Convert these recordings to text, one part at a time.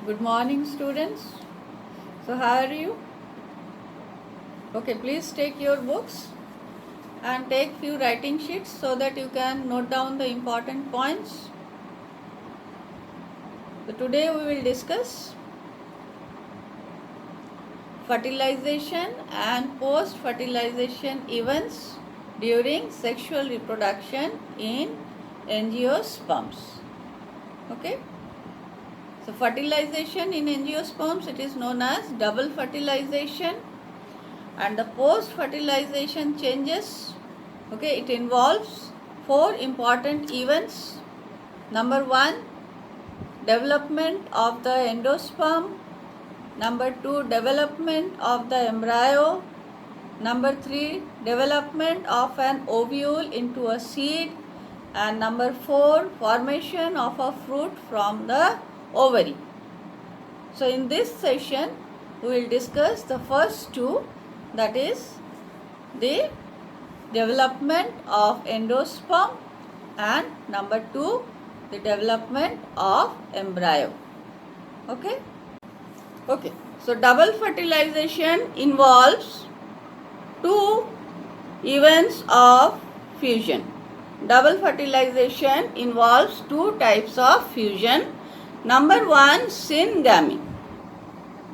Good morning, students. So, how are you? Okay, please take your books and take few writing sheets so that you can note down the important points. So, today we will discuss fertilization and post-fertilization events during sexual reproduction in angiosperms. Okay. So, fertilization in angiosperms, it is known as double fertilization, and the post fertilization changes, okay, it involves four important events. Number 1, development of the endosperm. Number 2, development of the embryo. Number 3, development of an ovule into a seed. And number 4, formation of a fruit from the ovary. So in this session we will discuss the first two, that is the development of endosperm, and number 2, the development of embryo. Okay. So double fertilization involves two events of fusion. Double fertilization involves two types of fusion. Number 1, syngamy.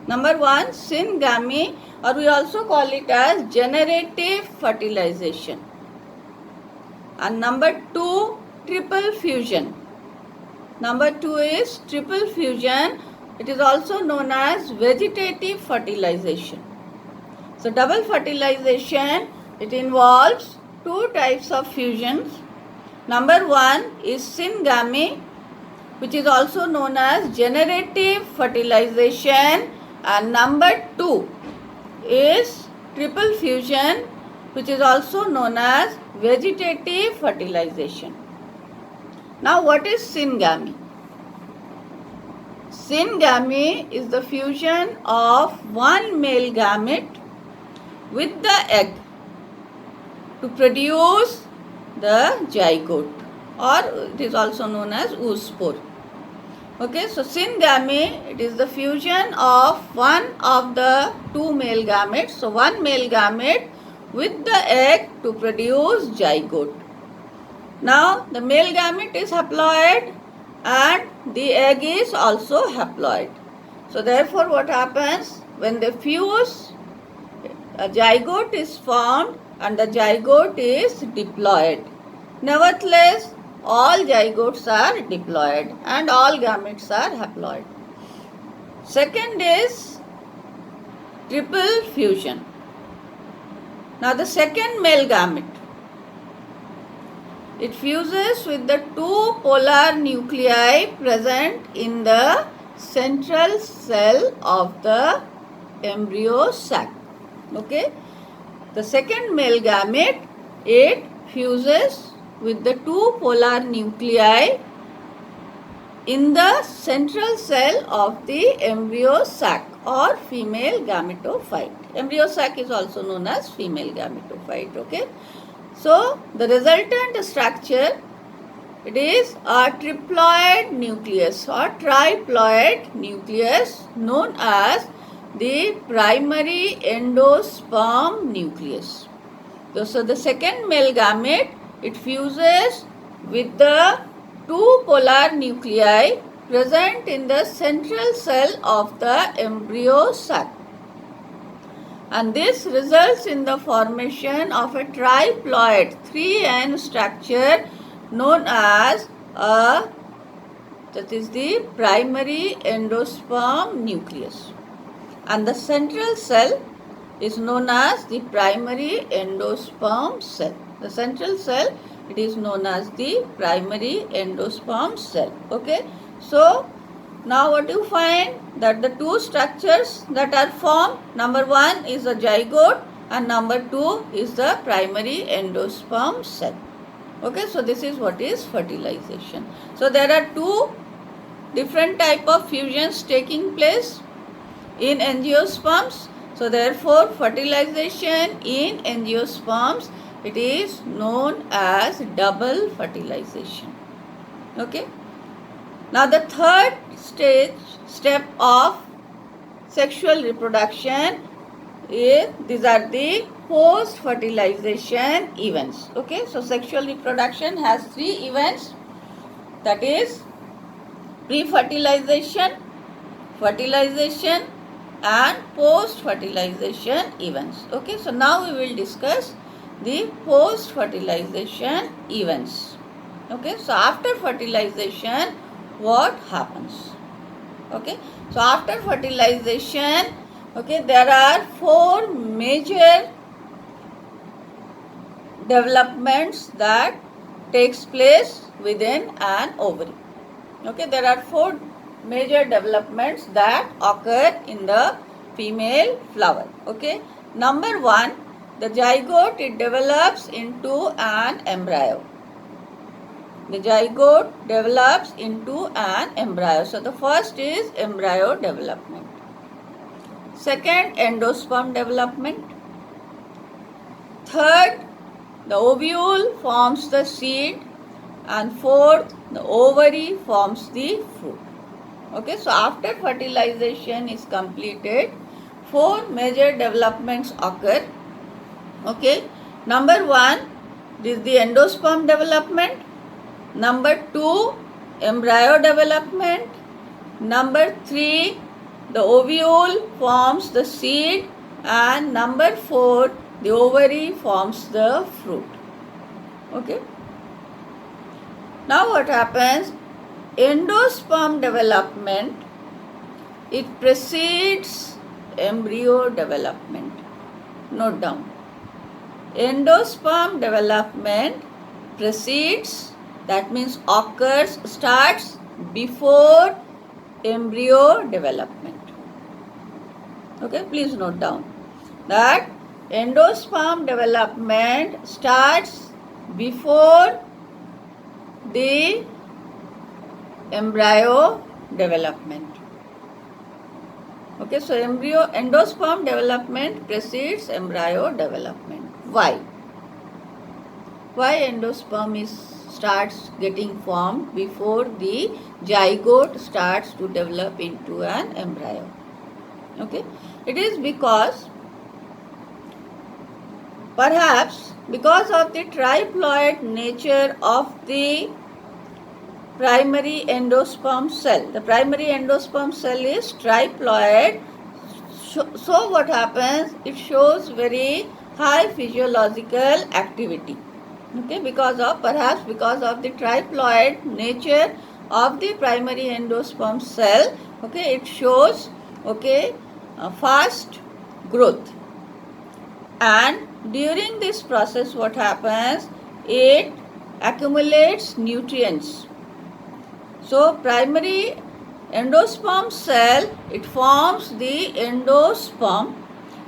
Number 1, syngamy, or we also call it as generative fertilization. And number 2, triple fusion. Number 2 is triple fusion. It is also known as vegetative fertilization. So double fertilization, it involves two types of fusions. Number 1 is syngamy, which is also known as generative fertilization, and number 2 is triple fusion, which is also known as vegetative fertilization. Now, what is syngamy? Syngamy is the fusion of one male gamete with the egg to produce the zygote, or it is also known as oospore. Okay, so syngamy, it is the fusion of one of the two male gametes. So one male gamete with the egg to produce zygote. Now the male gamete is haploid and the egg is also haploid. So therefore what happens, when they fuse, a zygote is formed and the zygote is diploid. Nevertheless, all zygotes are diploid and all gametes are haploid. Second is triple fusion. Now the second male gamete, it fuses with the two polar nuclei present in the central cell of the embryo sac. Okay, the second male gamete, it fuses with the two polar nuclei in the central cell of the embryo sac or female gametophyte. Embryo sac is also known as female gametophyte. Okay, so the resultant structure, it is a triploid nucleus or triploid nucleus known as the primary endosperm nucleus. So the second male gamete, it fuses with the two polar nuclei present in the central cell of the embryo sac, and this results in the formation of a triploid 3N structure known as that is the primary endosperm nucleus, and the central cell is known as the primary endosperm cell. The central cell, it is known as the primary endosperm cell. Okay, so now what you find, that the two structures that are formed, number 1 is a zygote and number 2 is the primary endosperm cell. Okay, so this is what is fertilization. So there are two different type of fusions taking place in angiosperms. So therefore fertilization in angiosperms, it is known as double fertilization. Okay. Now the third step of sexual reproduction is, these are the post fertilization events. Okay, so sexual reproduction has 3 events, that is pre-fertilization, fertilization and post fertilization events. Okay, so now we will discuss the post fertilization events. Okay, so after fertilization what happens? Okay, so after fertilization, okay, there are 4 major developments that takes place within an ovary. Okay, there are 4 major developments that occur in the female flower. Okay, number 1, the zygote, it develops into an embryo. The zygote develops into an embryo. So the first is embryo development. Second, endosperm development. Third, the ovule forms the seed. And fourth, the ovary forms the fruit. Okay, so after fertilization is completed, 4 major developments occur. Okay, number 1 is the endosperm development. Number 2, embryo development. Number 3, the ovule forms the seed. And number 4, the ovary forms the fruit. Okay. Now what happens? Endosperm development, it precedes embryo development. Note down. Endosperm development precedes, that means occurs, starts before embryo development. Okay, please note down that endosperm development starts before the embryo development. Okay, so endosperm development precedes embryo development. Why? Why endosperm starts getting formed before the zygote starts to develop into an embryo? Okay, it is because perhaps because of the triploid nature of the primary endosperm cell. The primary endosperm cell is triploid. So what happens? It shows very high physiological activity. Okay, perhaps because of the triploid nature of the primary endosperm cell. Okay, it shows fast growth. And during this process what happens? It accumulates nutrients. So primary endosperm cell, it forms the endosperm.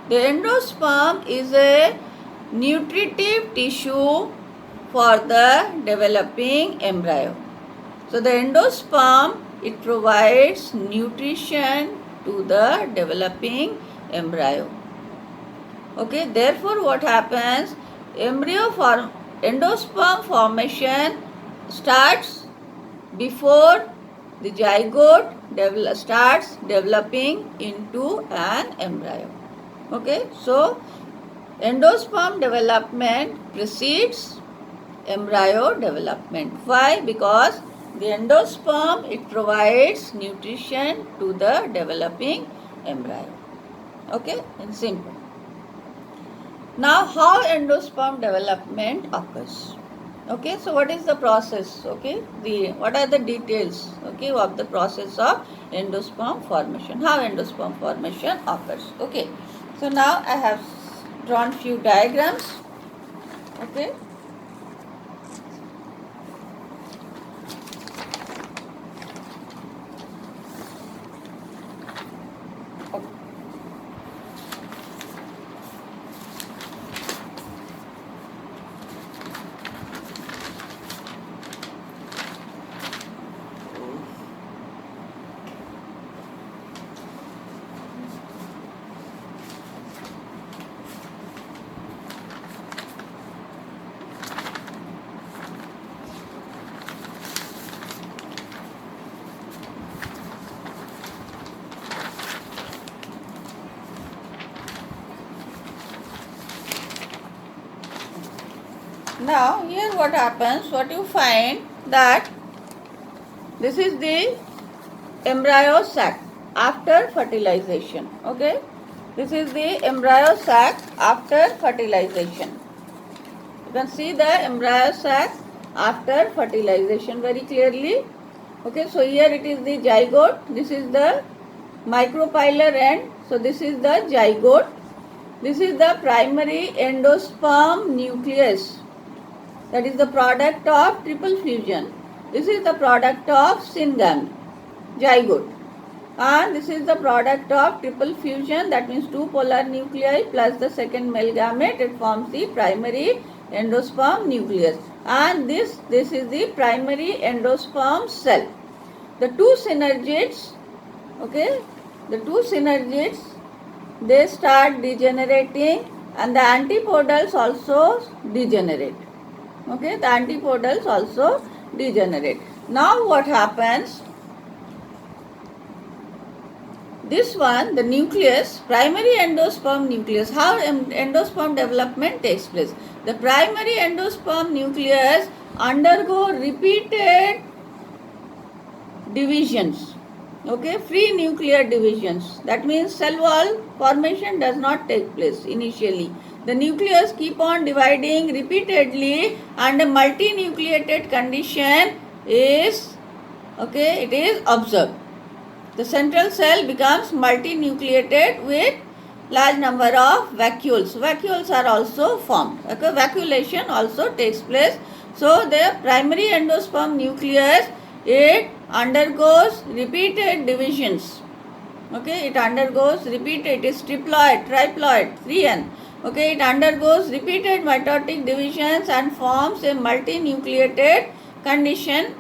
The endosperm is a nutritive tissue for the developing embryo. So the endosperm, it provides nutrition to the developing embryo. Okay, therefore what happens? Endosperm formation starts before the zygote starts developing into an embryo. Okay, so endosperm development precedes embryo development. Why? Because the endosperm, it provides nutrition to the developing embryo. Okay, in simple. Now how endosperm development occurs? Okay, so what is the process? Okay, what are the details, okay, of the process of endosperm formation? How endosperm formation occurs? Okay, so now I have drawn few diagrams. Okay. Now here what happens, what you find that this is the embryo sac after fertilization. Okay, this is the embryo sac after fertilization. You can see the embryo sac after fertilization very clearly. Okay, so here it is the zygote, this is the micropylar end, so this is the zygote, this is the primary endosperm nucleus, that is the product of triple fusion, this is the product of syngamy, zygote, and this is the product of triple fusion, that means two polar nuclei plus the second male gamete, it forms the primary endosperm nucleus, and this is the primary endosperm cell. The two synergids, okay, the two synergids, they start degenerating and the antipodals also degenerate. Okay, the antipodals also degenerate. Now what happens? This one, the nucleus, primary endosperm nucleus, how endosperm development takes place. The primary endosperm nucleus undergo repeated divisions, okay, free nuclear divisions. That means cell wall formation does not take place initially. The nucleus keep on dividing repeatedly and a multinucleated condition is, okay, it is observed. The central cell becomes multinucleated with large number of vacuoles. Vacuoles are also formed. Okay, vacuolation also takes place. So the primary endosperm nucleus, it undergoes repeated divisions. Okay, it undergoes repeated, it is triploid, triploid, 3N. Okay, it undergoes repeated mitotic divisions and forms a multinucleated condition,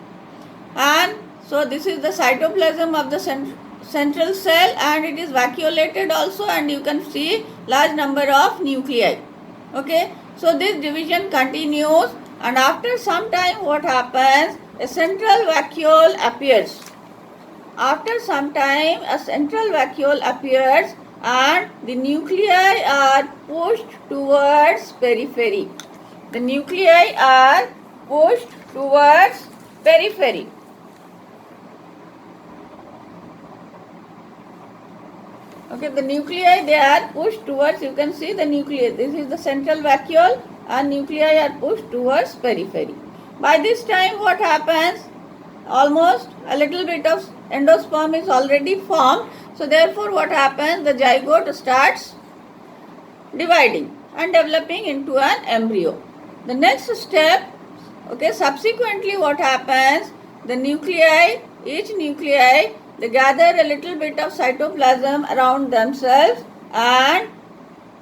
and so this is the cytoplasm of the central cell, and it is vacuolated also, and you can see large number of nuclei. Okay, so this division continues, and after some time what happens, a central vacuole appears. After some time a central vacuole appears and the nuclei are pushed towards periphery. The nuclei are pushed towards periphery. Okay, the nuclei, they are pushed towards, you can see the nuclei, this is the central vacuole and nuclei are pushed towards periphery. By this time what happens, almost a little bit of endosperm is already formed, so therefore what happens, the zygote starts dividing and developing into an embryo. The next step, okay, subsequently what happens, the nuclei, each nuclei, they gather a little bit of cytoplasm around themselves and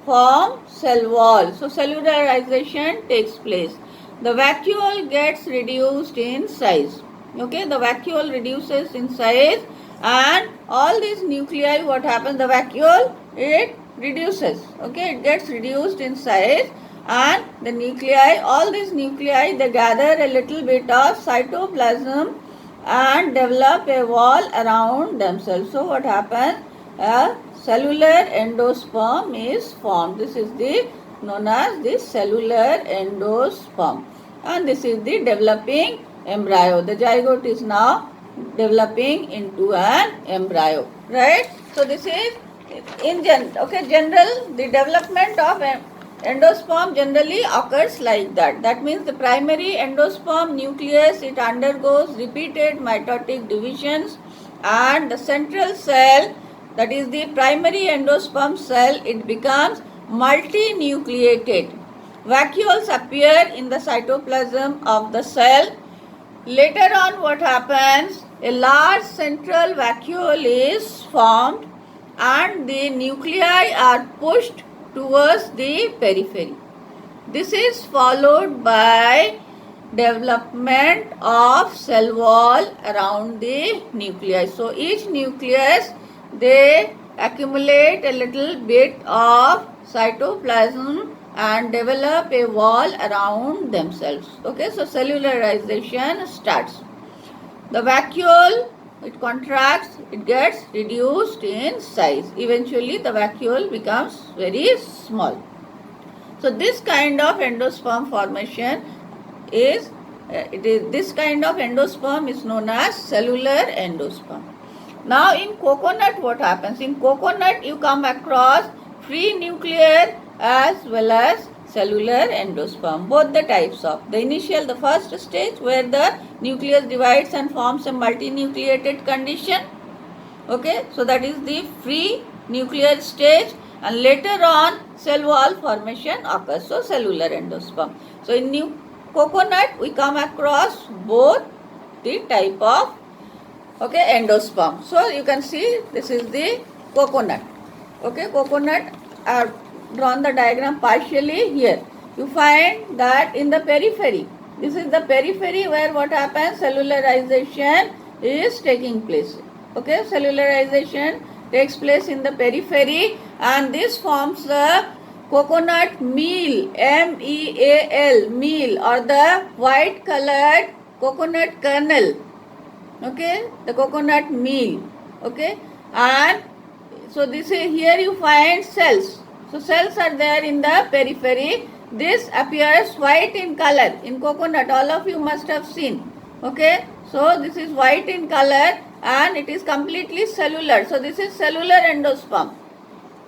form cell wall. So cellularization takes place. The vacuole gets reduced in size. Okay, the vacuole reduces in size, and all these nuclei, what happens, the vacuole, it reduces. Okay, it gets reduced in size, and the nuclei, all these nuclei, they gather a little bit of cytoplasm and develop a wall around themselves. So what happens? A cellular endosperm is formed. This is the known as the cellular endosperm, and this is the developing embryo. The zygote is now developing into an embryo, right? So this is in general, the development of endosperm generally occurs like that. That means the primary endosperm nucleus, it undergoes repeated mitotic divisions, and the central cell, that is the primary endosperm cell, it becomes multinucleated. Vacuoles appear in the cytoplasm of the cell. Later on what happens, a large central vacuole is formed and the nuclei are pushed towards the periphery. This is followed by development of cell wall around the nuclei. So each nucleus, they accumulate a little bit of cytoplasm and develop a wall around themselves. Okay, so cellularization starts. The vacuole, it contracts, it gets reduced in size. Eventually the vacuole becomes very small. So this kind of endosperm formation is this kind of endosperm is known as cellular endosperm. Now in coconut what happens? In coconut you come across free nuclear as well as cellular endosperm, both the types of. The first stage where the nucleus divides and forms a multinucleated condition. Okay, so that is the free nuclear stage, and later on cell wall formation occurs, so cellular endosperm. So in coconut we come across both the type of endosperm. So you can see this is the coconut. Okay, coconut are drawn the diagram partially here. You find that in the periphery, this is the periphery where what happens? Cellularization is taking place. Okay, cellularization takes place in the periphery, and this forms the coconut meal, meal, meal, or the white colored coconut kernel. Okay, the coconut meal. Okay, and so this is, here you find cells. So cells are there in the periphery. This appears white in color in coconut. All of you must have seen. Okay, so this is white in color and it is completely cellular. So this is cellular endosperm.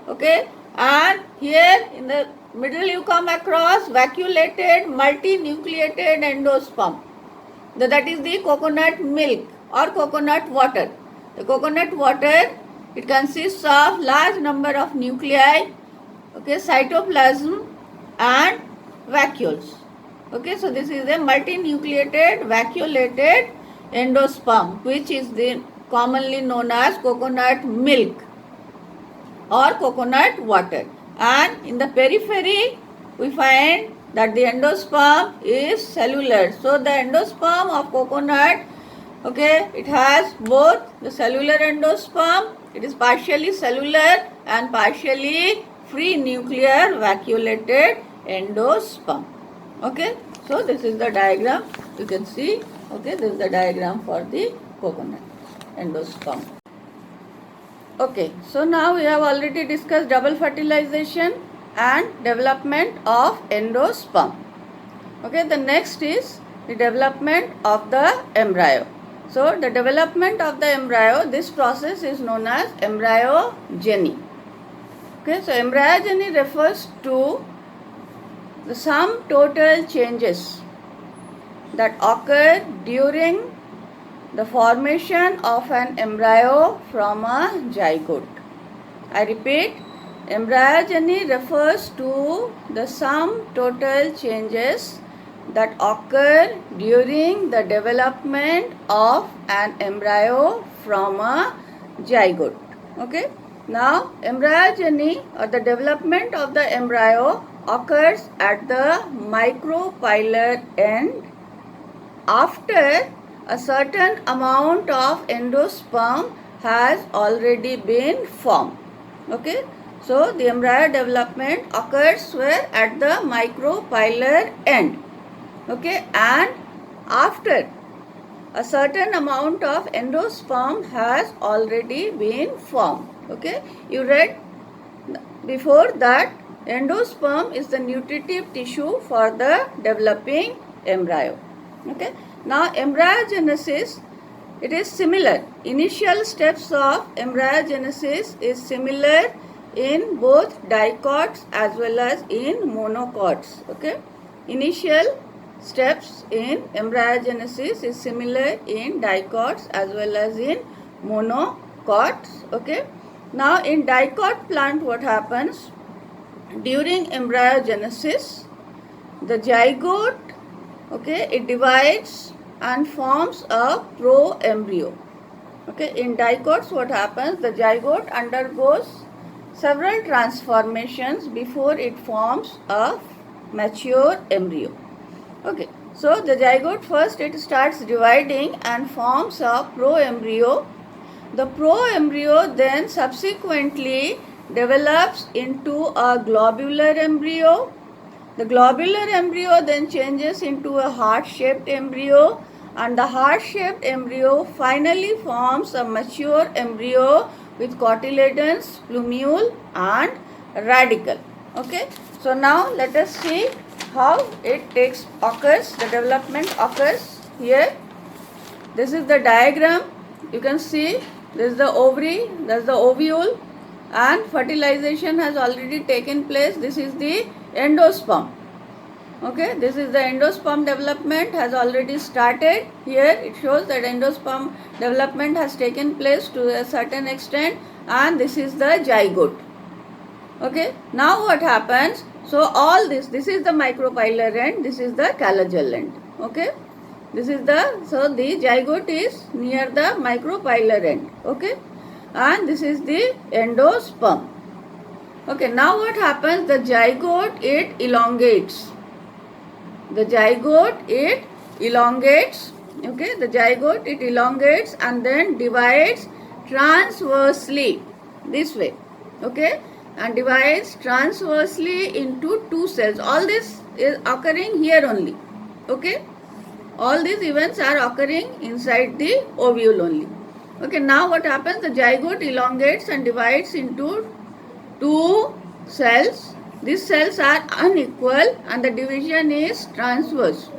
Okay, and here in the middle you come across vacuolated multinucleated endosperm. That is the coconut milk or coconut water. The coconut water, it consists of large number of nuclei, okay, cytoplasm and vacuoles. Okay, so this is a multinucleated vacuolated endosperm, which is the commonly known as coconut milk or coconut water. And in the periphery we find that the endosperm is cellular. So the endosperm of coconut, okay, it has both the cellular endosperm, it is partially cellular and partially free nuclear vacuolated endosperm. Okay, so this is the diagram you can see. Okay, this is the diagram for the coconut endosperm. Okay, so now we have already discussed double fertilization and development of endosperm. Okay, the next is the development of the embryo. So the development of the embryo, this process is known as embryogeny. Okay, so embryogeny refers to the sum total changes that occur during the formation of an embryo from a zygote. I repeat, embryogeny refers to the sum total changes that occur during the development of an embryo from a zygote. Okay. Now, embryogeny or the development of the embryo occurs at the micropylar end after a certain amount of endosperm has already been formed. Okay. So, the embryo development occurs where? At the micropylar end. Okay. And after a certain amount of endosperm has already been formed. Okay. You read before that endosperm is the nutritive tissue for the developing embryo. Okay. Now, embryogenesis, it is similar. Initial steps of embryogenesis is similar in both dicots as well as in monocots. Okay. Initial steps in embryogenesis is similar in dicots as well as in monocots. Okay. Now, in dicot plant, what happens? During embryogenesis, the zygote, okay, it divides and forms a proembryo. Okay, in dicots what happens? The zygote undergoes several transformations before it forms a mature embryo. Okay, so the zygote first it starts dividing and forms a proembryo. The proembryo then subsequently develops into a globular embryo. The globular embryo then changes into a heart-shaped embryo, and the heart-shaped embryo finally forms a mature embryo with cotyledons, plumule and radicle. Okay. So now let us see how it occurs, the development occurs here. This is the diagram. You can see this is the ovary, that's the ovule, and fertilization has already taken place. This is the endosperm. Okay, this is the endosperm development has already started. Here it shows that endosperm development has taken place to a certain extent, and this is the zygote. Okay, now what happens? So all this is the micropylar end, this is the callosal end. Okay, this is so the zygote is near the micropylar end. Okay, and this is the endosperm. Okay, now what happens? The zygote, it elongates. The zygote, it elongates. Okay, the zygote, it elongates and then divides transversely this way. Okay, and divides transversely into two cells. All this is occurring here only. Okay, all these events are occurring inside the ovule only. Okay, now what happens? The zygote elongates and divides into two cells. These cells are unequal and the division is transverse.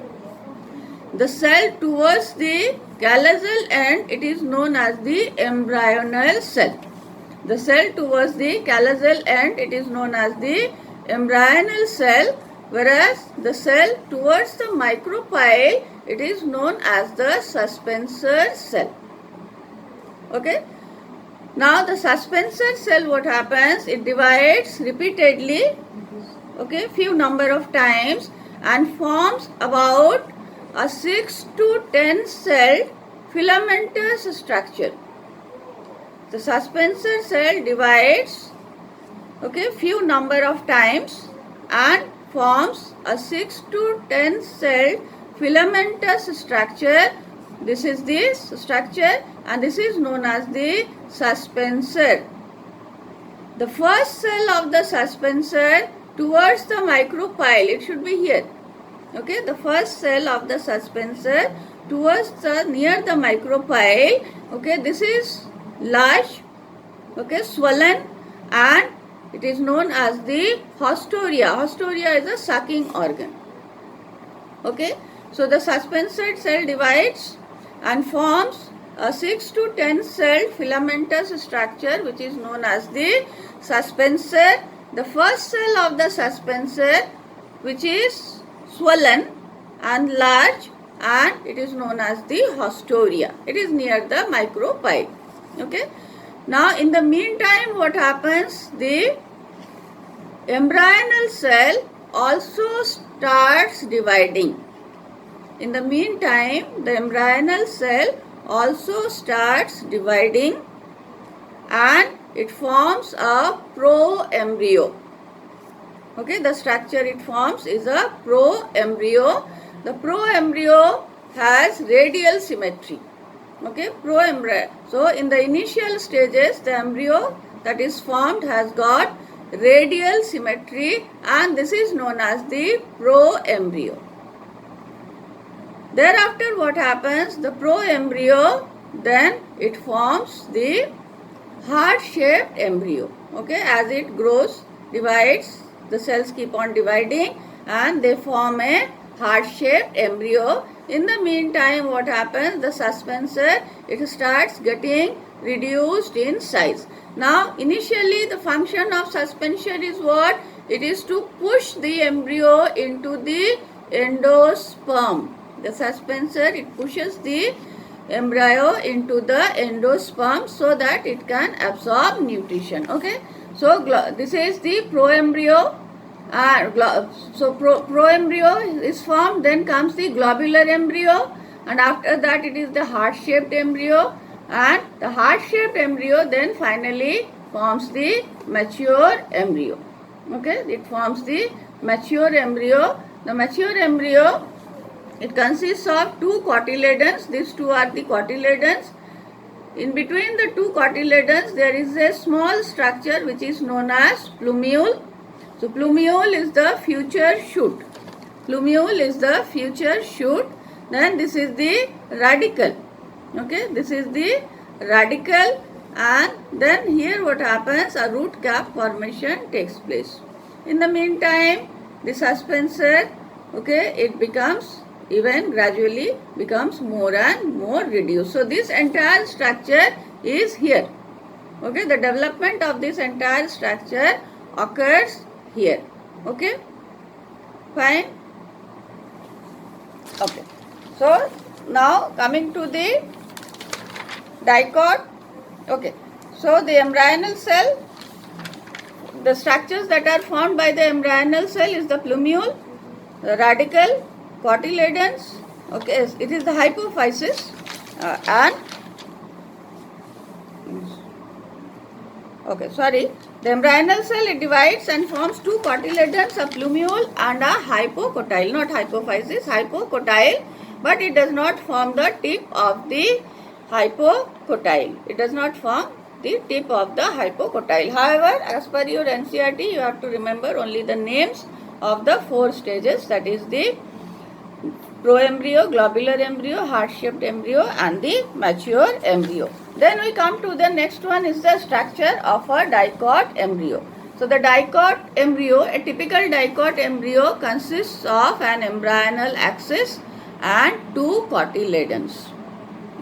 The cell towards the callosal end, it is known as the embryonal cell. The cell towards the callosal end, it is known as the embryonal cell, whereas the cell towards the micropyle, it is known as the suspensor cell. Okay. Now the suspensor cell, what happens? It divides repeatedly, okay, few number of times, and forms about a 6 to 10 celled filamentous structure. The suspensor cell divides, okay, few number of times and forms a 6 to 10 celled filamentous structure. This is this structure and this is known as the suspensor. The first cell of the suspensor towards the micropyle, it should be here. Okay, the first cell of the suspensor towards the near the micropyle, okay, this is large, okay, swollen, and it is known as the haustoria. Haustoria is a sucking organ. Okay, so the suspensor cell divides and forms a 6 to 10 celled filamentous structure which is known as the suspensor. The first cell of the suspensor, which is swollen and large, and it is known as the haustoria. It is near the micropyle. Okay. Now in the meantime, what happens? The embryonal cell also starts dividing. In the meantime, the embryonal cell also starts dividing and it forms a proembryo. Okay, the structure it forms is a proembryo. The proembryo has radial symmetry. Okay, proembryo. So in the initial stages, the embryo that is formed has got radial symmetry and this is known as the proembryo. Thereafter what happens? The proembryo, then it forms the heart-shaped embryo. Okay, as it grows, divides, the cells keep on dividing and they form a heart-shaped embryo. In the meantime, what happens? The suspensor, it starts getting reduced in size. Now, initially the function of suspension is what? It is to push the embryo into the endosperm. The suspensor, it pushes the embryo into the endosperm so that it can absorb nutrition. Okay, so this is the proembryo. So proembryo is formed, then comes the globular embryo, and after that it is the heart-shaped embryo, and the heart-shaped embryo then finally forms the mature embryo. Okay, it forms the mature embryo. The mature embryo, it consists of two cotyledons. These two are the cotyledons. In between the two cotyledons, there is a small structure which is known as plumule. So plumule is the future shoot. Plumule is the future shoot. Then this is the radicle. Okay, this is the radicle, and then here what happens? A root cap formation takes place. In the meantime, the suspensor okay, it becomes even gradually becomes more and more reduced. So this entire structure is here. Okay, the development of this entire structure occurs here. Okay, fine. Okay, so now coming to the dicot. Okay, so the embryonal cell, the structures that are formed by the embryonal cell is the plumule, the radicle, cotyledons. Okay, it is the hypophysis and okay, sorry. The embryonal cell, it divides and forms two cotyledons, a plumule and a hypocotyle, not hypophysis, hypocotyle, but it does not form the tip of the hypocotyle. It does not form the tip of the hypocotyle. However, as per your NCERT, you have to remember only the names of the four stages, that is the proembryo, globular embryo, heart-shaped embryo and the mature embryo. Then we come to the next one is the structure of a dicot embryo. So the dicot embryo, a typical dicot embryo consists of an embryonal axis and two cotyledons.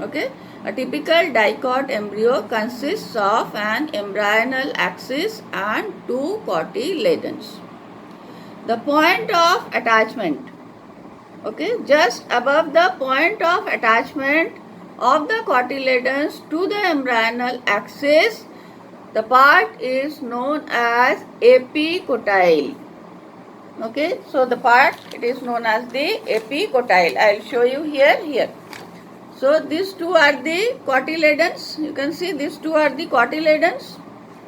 Okay, a typical dicot embryo consists of an embryonal axis and two cotyledons. The point of attachment, okay, just above the point of attachment of the cotyledons to the embryonal axis, the part is known as epicotyle. Okay, so the part, it is known as the epicotyle. I will show you here. So these two are the cotyledons. You can see these two are the cotyledons,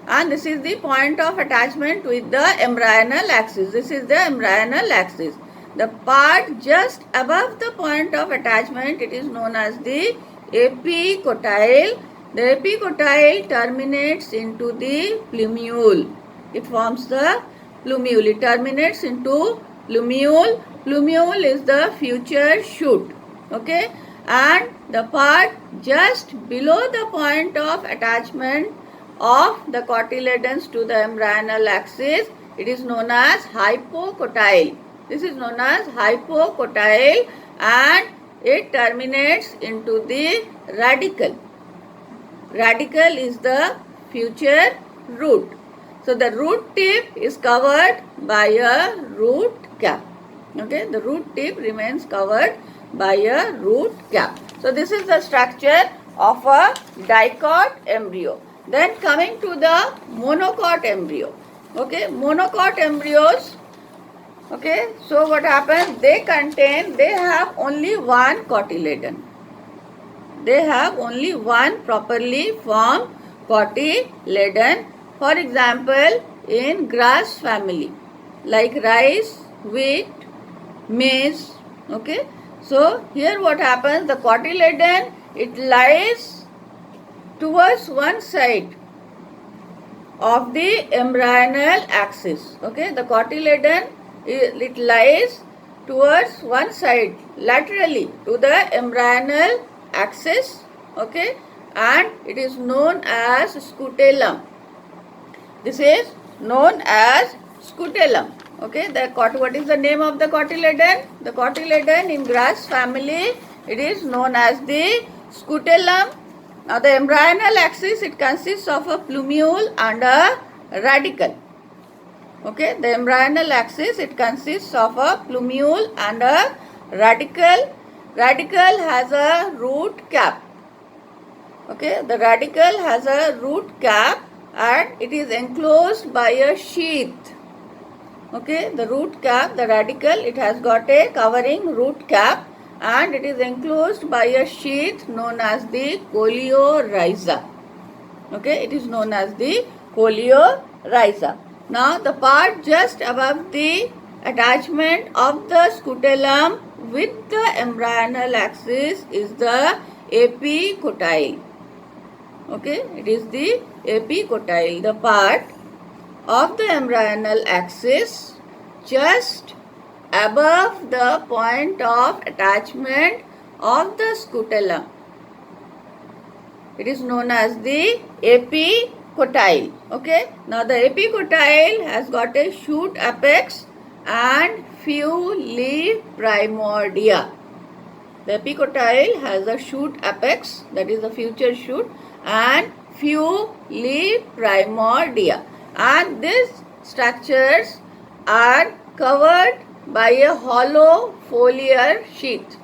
and this is the point of attachment with the embryonal axis. This is the embryonal axis. The part just above the point of attachment, it is known as the epicotyle. The epicotyle terminates into the plumule. It forms the plumule. It terminates into plumule. Plumule is the future shoot. Okay, and the part just below the point of attachment of the cotyledons to the embryonal axis, it is known as hypocotyle. This is known as hypocotyle and it terminates into the radicle. Radicle is the future root. So the root tip is covered by a root cap. Okay, the root tip remains covered by a root cap. So this is the structure of a dicot embryo. Then coming to the monocot embryo. Okay, monocot embryos. Okay, so what happens? They have only one cotyledon. They have only one properly formed cotyledon. For example, in grass family, like rice, wheat, maize. Okay, so here what happens? The cotyledon, it lies towards one side of the embryonal axis. Okay, the cotyledon, it lies towards one side laterally to the embryonal axis. Okay, and it is known as scutellum. This is known as scutellum. Okay, what is the name of the cotyledon? The cotyledon in grass family, it is known as the scutellum. Now the embryonal axis, it consists of a plumule and a radicle. Okay, the embryonal axis, it consists of a plumule and a radicle. Radicle has a root cap. Okay, the radicle has a root cap and it is enclosed by a sheath. Okay, the root cap, the radicle, it has got a covering root cap and it is enclosed by a sheath known as the coleorhiza. Okay, it is known as the coleorhiza. Now the part just above the attachment of the scutellum with the embryonal axis is the epicotyle. Okay, it is the epicotyle, the part of the embryonal axis just above the point of attachment of the scutellum. It is known as the epicotyle. Okay, now the epicotyle has got a shoot apex and few leaf primordia. The epicotyle has a shoot apex, that is the future shoot, and few leaf primordia. And these structures are covered by a hollow foliar sheath.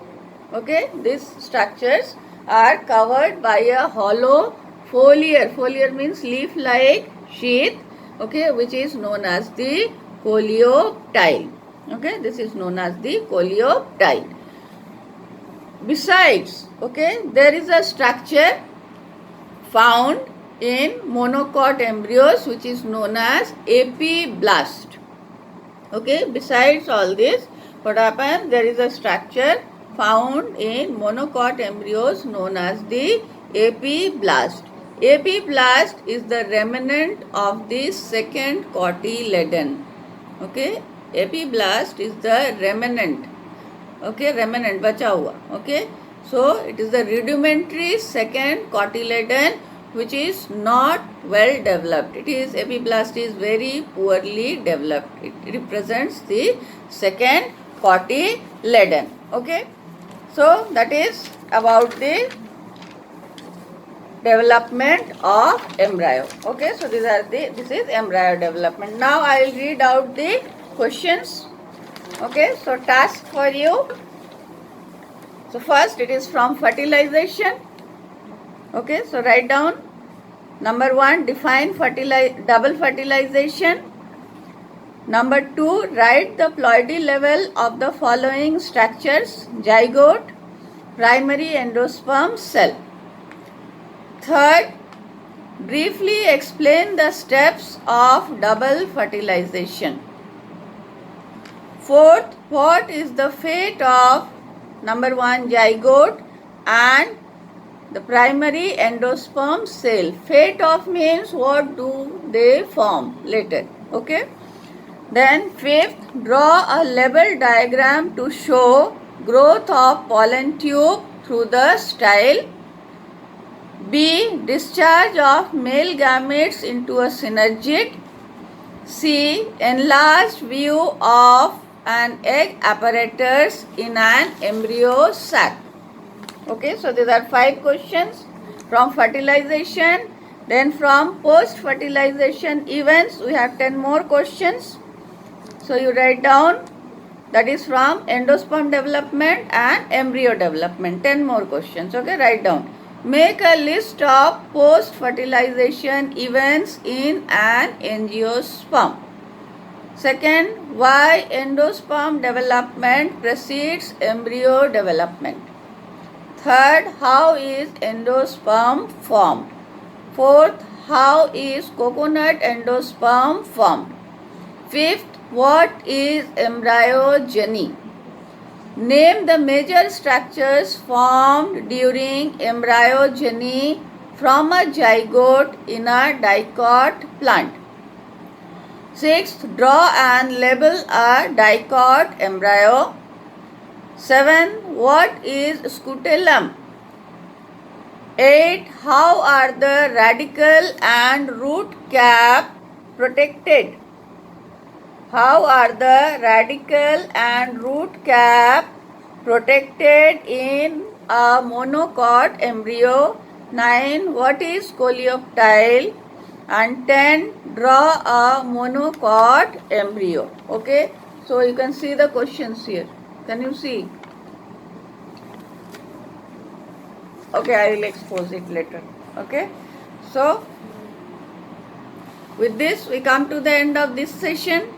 Okay, these structures are covered by a hollow foliar. Foliar means leaf-like sheath. Okay, which is known as the coleoptile. Okay, this is known as the coleoptile. Besides, okay, there is a structure found in monocot embryos which is known as epiblast. Okay, besides all this, what happens? There is a structure found in monocot embryos known as the epiblast. Epiblast is the remnant of the second cotyledon. Okay, epiblast is the remnant. Okay, remnant, bacha hua. Okay, so it is the rudimentary second cotyledon which is not well developed. It is, epiblast is very poorly developed. It represents the second cotyledon. Okay, so that is about the development of embryo. Okay, so this is embryo development. Now I will read out the questions. Okay, so task for you. So first it is from fertilization. Okay, so write down. Number 1, define double fertilization. Number 2, write the ploidy level of the following structures: zygote, primary endosperm cell. Third, briefly explain the steps of double fertilization. Fourth, what is the fate of number 1, zygote and the primary endosperm cell? Fate of means what do they form later. Okay. Then fifth, draw a label diagram to show growth of pollen tube through the style. B, discharge of male gametes into a synergid. C, enlarged view of an egg apparatus in an embryo sac. Okay, so these are 5 questions from fertilization. Then from post-fertilization events, we have 10 more questions. So you write down, that is from endosperm development and embryo development. 10 more questions. Okay, write down. Make a list of post-fertilization events in an angiosperm. Second, why endosperm development precedes embryo development. Third, how is endosperm formed? Fourth, how is coconut endosperm formed? Fifth, what is embryogeny? Name the major structures formed during embryogeny from a zygote in a dicot plant. Sixth, draw and label a dicot embryo. 7. What is scutellum? 8. How are the radicle and root cap protected? How are the radicle and root cap protected in a monocot embryo? 9. What is coleoptile? And 10. Draw a monocot embryo. Okay, so you can see the questions here. Can you see? Okay, I will expose it later. Okay, so with this we come to the end of this session.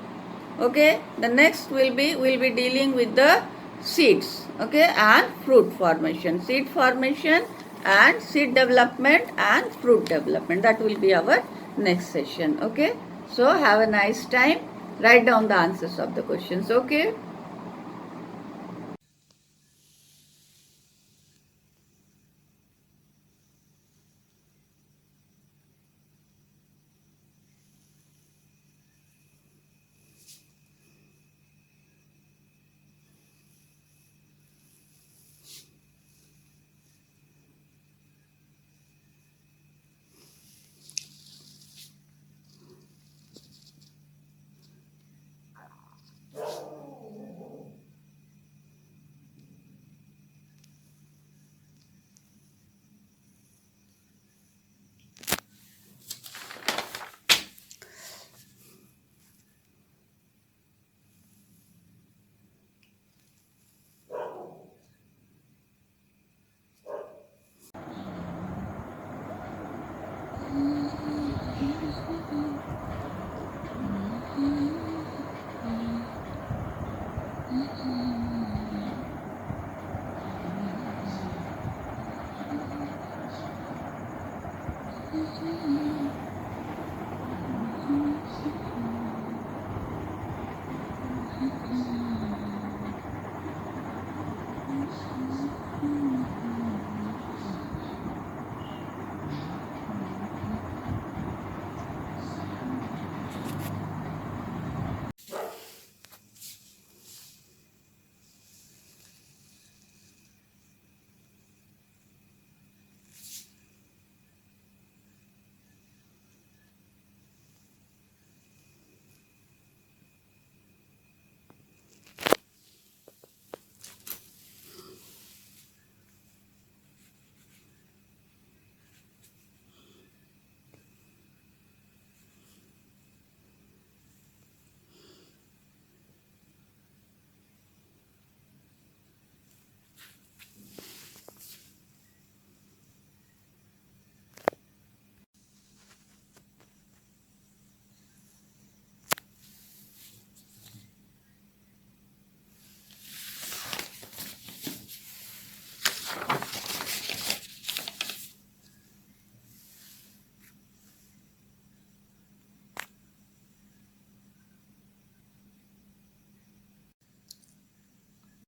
Okay, the next we'll be dealing with the seeds. Okay, and fruit formation, seed formation and seed development and fruit development. That will be our next session. Okay, so have a nice time. Write down the answers of the questions. Okay.